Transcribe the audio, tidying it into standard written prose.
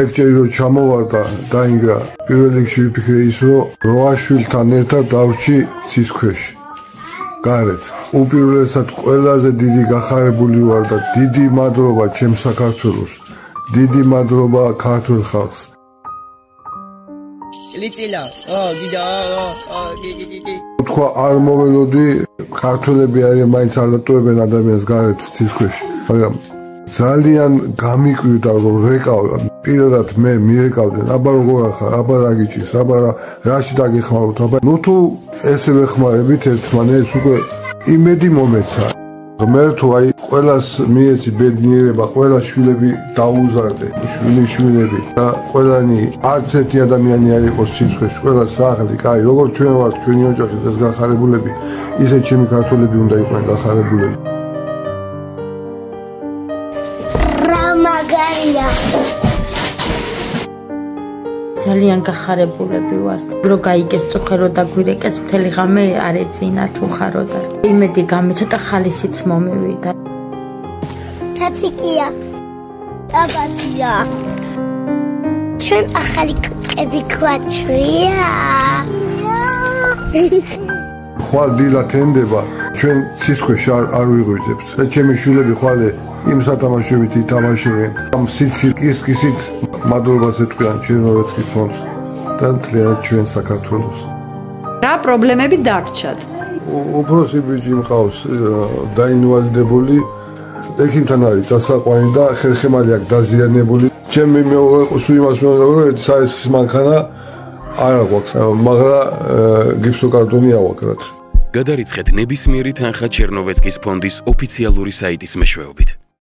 ეკჭერი რომ ჩამოვარდა დაინგრა პირველ რიგში ვიფიქრე ის რომ 8 შვილთან ერთად დავრჩი ცის ქვეშ გარეთ უპირველესად ყველაზე დიდი გახარებული ვარ და დიდი მადლობა ჩემ საქართველოს დიდი მადლობა ქართულ ხალხს ლიცილა თქვა არ მოველოდი ქართველები არიან მაინც არ დატოვებენ ადამიანს გარეთ ცის ქვეშ მაგრამ ძალიან გამიკვირდა რომ რეკავ პირადად მე მირეკავდნენ აბა როგორ ახარ აბა რა გიჭირს აბა რაში დაგეხმაროთ აბა ნუ თუ ესე ვეხმარებით ერთმანეთს უკვე იმედი მომეცა მე თუ აი ყველას მიეცი ბედნიერება ყველა შვილები დაუზარდე შვილები და ყველანი არც ერთი ადამიანი არ იყოს სიცხვეში ყველა სახლი კაი როგორ ჩვენ ვართ ჩვენი ოჯახი ეს გახარებულები ისე ჩემი ქართველები უნდა იყვნენ გახარებულები ძალიან გახარებულები ვართ. რომ გაიგეს წუხერო და გვირეკეს მთელი ღამე არ ეძინა თუ ხარო და იმედი გამეცოტა ხალისიც მომივიდა. თათიკია. დაბაცია. ჩვენ ახალი კუტყები გვაჩვია. ხვალ დილად ენდება ჩვენ ცისქვეშ არ ვიღვიძებთ. და ჩემი შვილები ხვალ იმ სათამაშოებით ითამაშებენ. ამ სიცილკისით მადლობას ეთქვიან ჩერნოვეცკის ფონდს და მთლიანად ჩვენ საქართველოს. რა პრობლემები დაგჭათ? უფროსი ბიჭი მყავს დაინვალიდებული, ექიმთან არის დასაყვანი და ხერხემალი აქვს დაზიანებული. ჩემი მეორე სულ იმას მეუბნება რომ საერთის მანქანა არ აქვს, მაგრამ გიფსოკარტონი ავაკრათ. გადარიცხეთ ნებისმიერი თანხა ჩერნოვეცკის ფონდის ოფიციალური საიტის მეშვეობით.